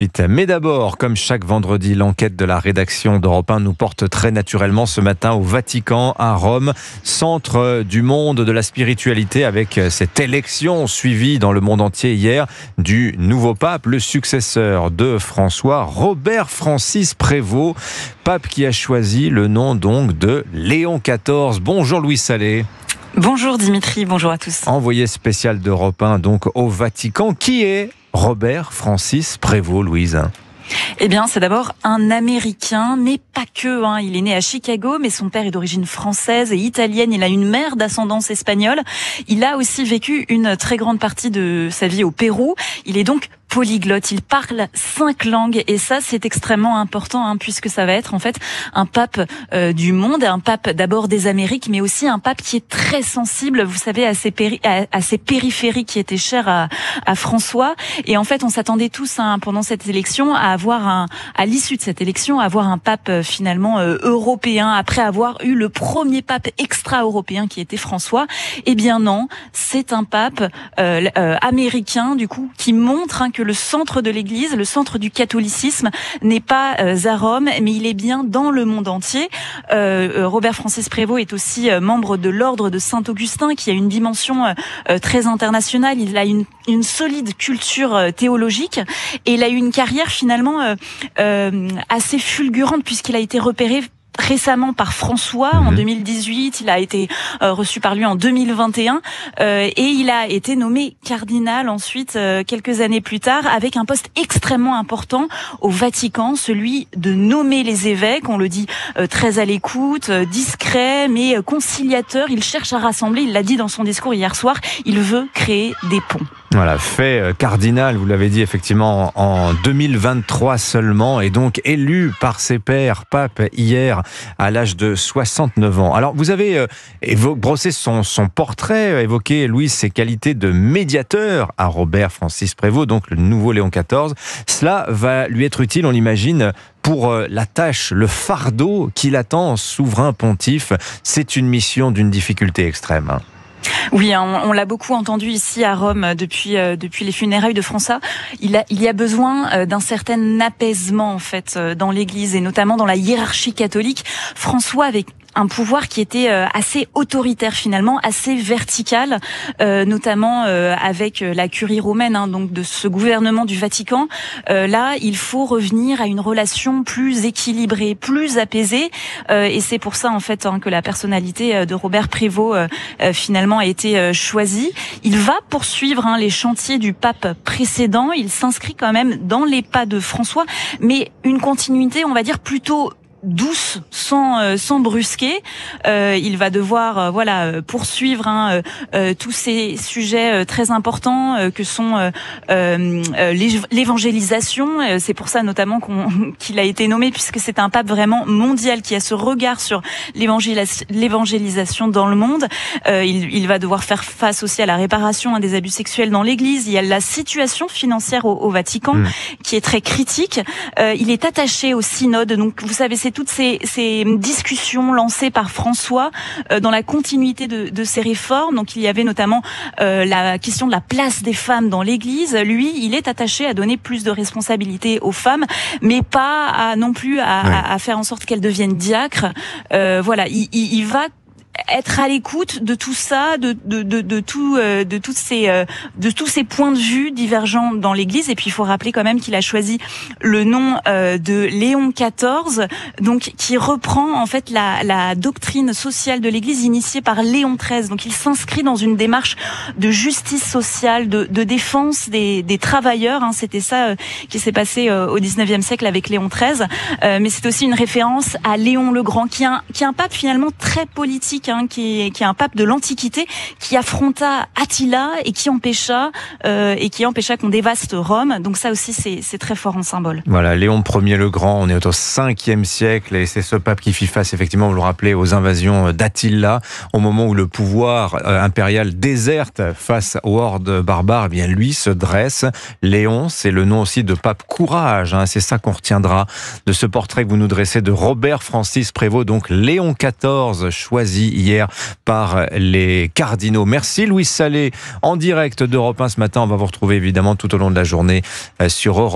Mais d'abord, comme chaque vendredi, l'enquête de la rédaction d'Europe 1 nous porte très naturellement ce matin au Vatican, à Rome, centre du monde de la spiritualité, avec cette élection suivie dans le monde entier hier du nouveau pape, le successeur de François, Robert Francis Prévost, pape qui a choisi le nom donc de Léon XIV. Bonjour Louis Salé. Bonjour Dimitri, bonjour à tous. Envoyé spécial d'Europe 1 donc au Vatican. Qui est Robert Francis Prévost, Louise ? Eh bien, c'est d'abord un Américain, mais pas que. Il est né à Chicago, mais son père est d'origine française et italienne. Il a une mère d'ascendance espagnole. Il a aussi vécu une très grande partie de sa vie au Pérou. Il est donc polyglotte, il parle 5 langues et ça c'est extrêmement important puisque ça va être en fait un pape du monde, un pape d'abord des Amériques mais aussi un pape qui est très sensible, vous savez, à ces périphéries qui étaient chères à François. Et en fait on s'attendait tous pendant cette élection à avoir à l'issue de cette élection, à avoir un pape finalement européen après avoir eu le premier pape extra-européen qui était François. Eh bien non, c'est un pape américain du coup qui montre que le centre de l'Église, le centre du catholicisme n'est pas à Rome, mais il est bien dans le monde entier. Robert Francis Prévost est aussi membre de l'ordre de Saint-Augustin, qui a une dimension très internationale. Il a une solide culture théologique et il a eu une carrière finalement assez fulgurante puisqu'il a été repéré récemment par François en 2018, il a été reçu par lui en 2021 et il a été nommé cardinal ensuite quelques années plus tard avec un poste extrêmement important au Vatican, celui de nommer les évêques. On le dit très à l'écoute, discret mais conciliateur. Il cherche à rassembler, il l'a dit dans son discours hier soir, il veut créer des ponts. Voilà, fait cardinal, vous l'avez dit effectivement, en 2023 seulement, et donc élu par ses pairs pape hier à l'âge de 69 ans. Alors vous avez brossé son portrait, évoqué, Louis, ses qualités de médiateur à Robert Francis Prévost, donc le nouveau Léon XIV. Cela va lui être utile, on l'imagine, pour la tâche, le fardeau qu'il attend, souverain pontife. C'est une mission d'une difficulté extrême. Oui, on l'a beaucoup entendu ici à Rome depuis les funérailles de François. Il y a besoin d'un certain apaisement en fait dans l'Église et notamment dans la hiérarchie catholique. François avait un pouvoir qui était assez autoritaire finalement, assez vertical, notamment avec la curie romaine, donc de ce gouvernement du Vatican. Là, il faut revenir à une relation plus équilibrée, plus apaisée, et c'est pour ça en fait que la personnalité de Robert Prévost finalement a été choisie. Il va poursuivre les chantiers du pape précédent. Il s'inscrit quand même dans les pas de François, mais une continuité, on va dire plutôt douce, sans brusquer. Il va devoir poursuivre tous ces sujets très importants que sont l'évangélisation. C'est pour ça notamment qu'il a été nommé, puisque c'est un pape vraiment mondial qui a ce regard sur l'évangélisation dans le monde. Il va devoir faire face aussi à la réparation des abus sexuels dans l'Église. Il y a la situation financière au Vatican qui est très critique. Il est attaché au synode, donc vous savez, c'est toutes ces discussions lancées par François dans la continuité de ces réformes. Donc il y avait notamment la question de la place des femmes dans l'Église. Lui, il est attaché à donner plus de responsabilités aux femmes, mais pas non plus à faire en sorte qu'elles deviennent diacres. Il va être à l'écoute de tout ça, de tous ces points de vue divergents dans l'Église. Et puis il faut rappeler quand même qu'il a choisi le nom de Léon XIV, donc qui reprend en fait la doctrine sociale de l'Église initiée par Léon XIII. Donc il s'inscrit dans une démarche de justice sociale, de défense des travailleurs. C'était ça qui s'est passé au XIXe siècle avec Léon XIII. Mais c'est aussi une référence à Léon le Grand, qui est un pape finalement très politique. Qui est un pape de l'Antiquité, qui affronta Attila et qui empêcha qu'on dévaste Rome. Donc ça aussi, c'est très fort en symbole. Voilà, Léon Ier le Grand, on est au 5e siècle et c'est ce pape qui fit face, effectivement, vous le rappelez, aux invasions d'Attila, au moment où le pouvoir impérial déserte face aux hordes barbares. Eh bien, lui se dresse. Léon, c'est le nom aussi de pape courage. C'est ça qu'on retiendra de ce portrait que vous nous dressez de Robert Francis Prévost, donc Léon XIV, choisi hier par les cardinaux. Merci Louis Salé, en direct d'Europe 1 ce matin. On va vous retrouver évidemment tout au long de la journée sur Europe 1.